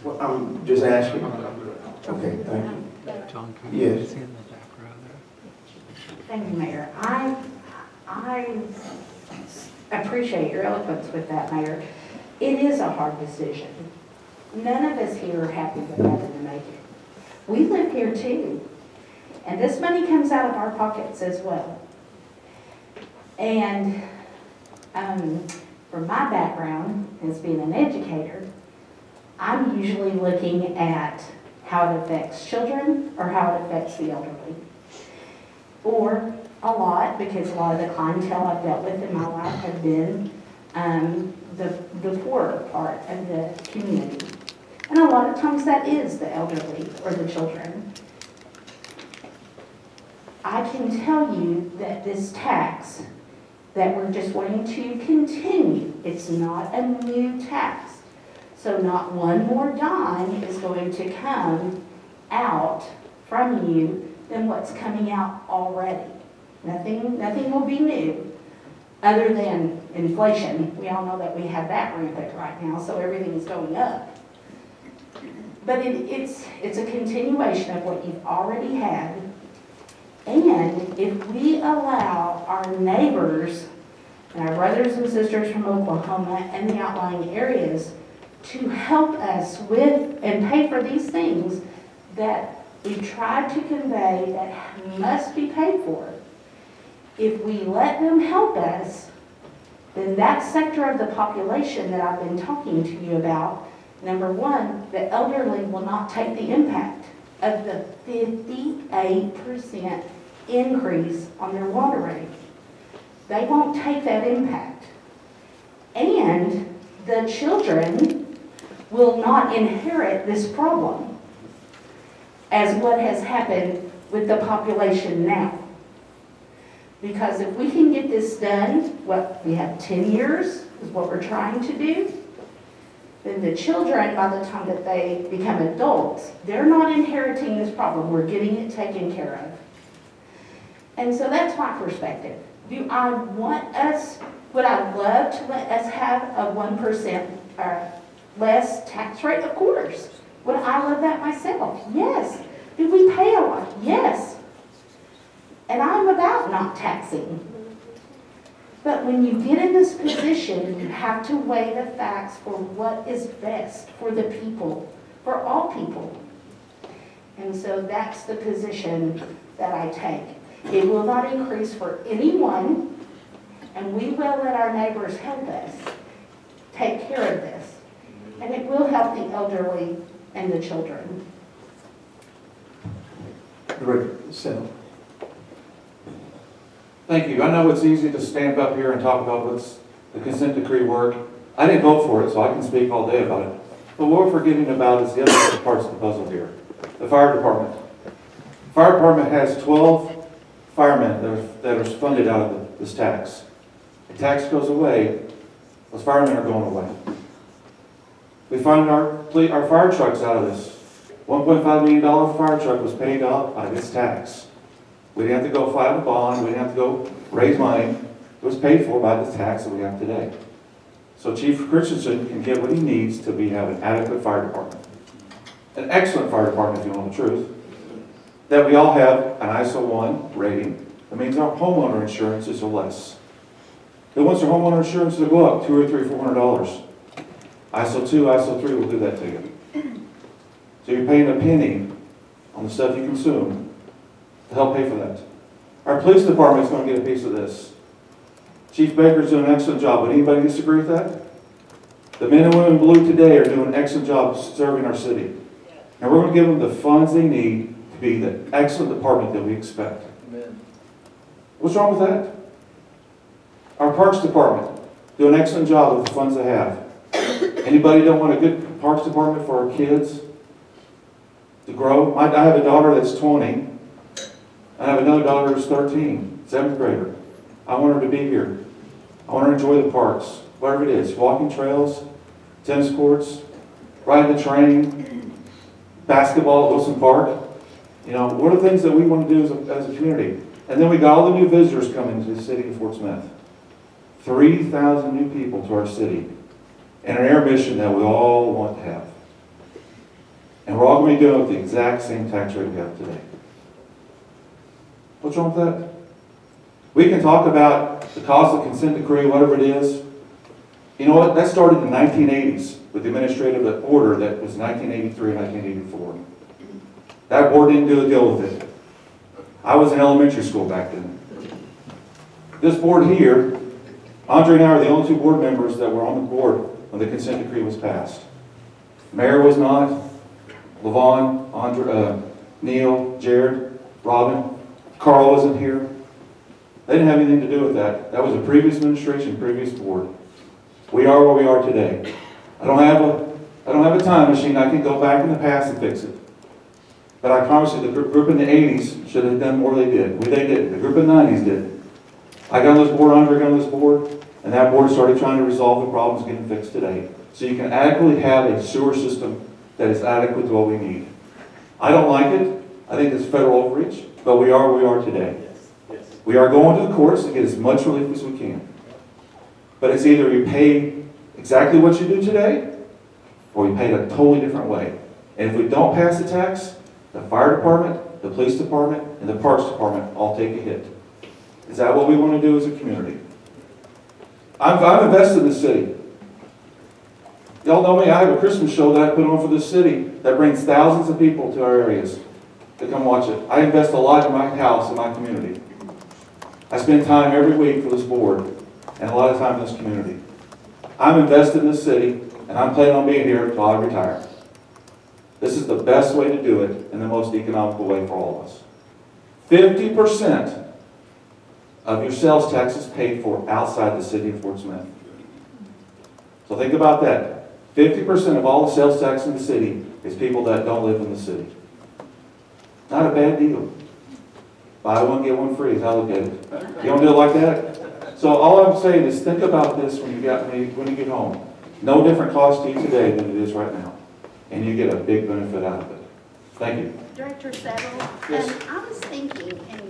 Well, I'm just asking. Okay, thank you. John, Yes. see in the background there? Thank you, Mayor. I appreciate your eloquence with that, Mayor. It is a hard decision. None of us here are happy with having to make it. We live here too. And this money comes out of our pockets as well. And from my background as being an educator, I'm usually looking at how it affects children or how it affects the elderly. Or a lot, because a lot of the clientele I've dealt with in my life have been the poorer part of the community. And a lot of times that is the elderly or the children. I can tell you that this tax that we're just wanting to continue, it's not a new tax. So not one more dime is going to come out from you than what's coming out already. Nothing will be new other than inflation. We all know that we have that rampant right now, so everything's going up. But it's a continuation of what you've already had. And if we allow our neighbors and our brothers and sisters from Oklahoma and the outlying areas to help us with and pay for these things that we tried to convey that must be paid for, if we let them help us, then that sector of the population that I've been talking to you about, number one, the elderly will not take the impact of the 58% increase on their water rate. They won't take that impact. And the children will not inherit this problem as what has happened with the population now. Because if we can get this done, what we have 10 years is what we're trying to do, then the children, by the time that they become adults, they're not inheriting this problem. We're getting it taken care of. And so that's my perspective. Do I want us, would I love to let us have a 1% or less tax rate? Of course. Would I love that myself? Yes. Do we pay a lot? Yes. And I'm about not taxing. But when you get in this position, you have to weigh the facts for what is best for the people, for all people. And so that's the position that I take. It will not increase for anyone, and we will let our neighbors help us take care of this. And it will help the elderly and the children. So, Thank you. I know it's easy to stand up here and talk about what's the consent decree work. I didn't vote for it, so I can speak all day about it. But what we're forgetting about is the other parts of the puzzle here. The fire department. The fire department has 12 firemen that are funded out of this tax. The tax goes away, those firemen are going away. We fund our fire trucks out of this. $1.5 million fire truck was paid off by this tax. We didn't have to go file a bond, we didn't have to go raise money. It was paid for by the tax that we have today. So Chief Christensen can get what he needs to have an adequate fire department. An excellent fire department, if you know the truth. That we all have an ISO 1 rating. That means our homeowner insurances are less. That once your homeowner insurance will go up $200 or $300, ISO 2, ISO 3 will do that to you. So you're paying a penny on the stuff you consume to help pay for that. Our police department is going to get a piece of this. Chief Baker's doing an excellent job. Would anybody disagree with that? The men and women in blue today are doing an excellent job serving our city. And we're going to give them the funds they need to be the excellent department that we expect. Amen. What's wrong with that? Our Parks Department do an excellent job with the funds they have. Anybody don't want a good Parks Department for our kids to grow? I have a daughter that's 20. I have another daughter who's 13, 7th grader. I want her to be here. I want her to enjoy the parks, whatever it is, walking trails, tennis courts, riding the train, basketball at Wilson Park. You know, what are the things that we want to do as a community? And then we got all the new visitors coming to the city of Fort Smith. 3,000 new people to our city. And an air mission that we all want to have. And we're all going to be doing it with the exact same tax rate we have today. What's wrong with that? We can talk about the cost of consent decree, whatever it is. You know what? That started in the 1980s with the administrative order that was 1983 and 1984. That board didn't do a deal with it. I was in elementary school back then. This board here, Andre and I are the only two board members that were on the board when the consent decree was passed. Mayor was not, Levon, Andre, Neil, Jared, Robin, Carl wasn't here. They didn't have anything to do with that. That was a previous administration, previous board. We are where we are today. I don't have a time machine. I can go back in the past and fix it. But I promise you, the group in the 80s should have done more than they did. They did. The group in the 90s did. I got on this board, Andre got on this board, and that board started trying to resolve the problems getting fixed today. So you can adequately have a sewer system that is adequate to what we need. I don't like it. I think it's federal overreach, but we are where we are today. We are going to the courts to get as much relief as we can. But it's either you pay exactly what you do today, or you pay it a totally different way. And if we don't pass the tax, the fire department, the police department, and the parks department all take a hit. Is that what we want to do as a community? I'm invested in this city. Y'all know me, I have a Christmas show that I put on for this city that brings thousands of people to our areas to come watch it. I invest a lot in my house, in my community. I spend time every week for this board and a lot of time in this community. I'm invested in this city, and I'm planning on being here until I retire. This is the best way to do it and the most economical way for all of us. 50% of your sales tax is paid for outside the city of Fort Smith. So think about that. 50% of all the sales tax in the city is people that don't live in the city. Not a bad deal. Buy one, get one free is how I look at it. You don't do it like that? So all I'm saying is think about this when you get home. No different cost to you today than it is right now. And you get a big benefit out of it. Thank you. Director Settle, Yes. I was thinking, and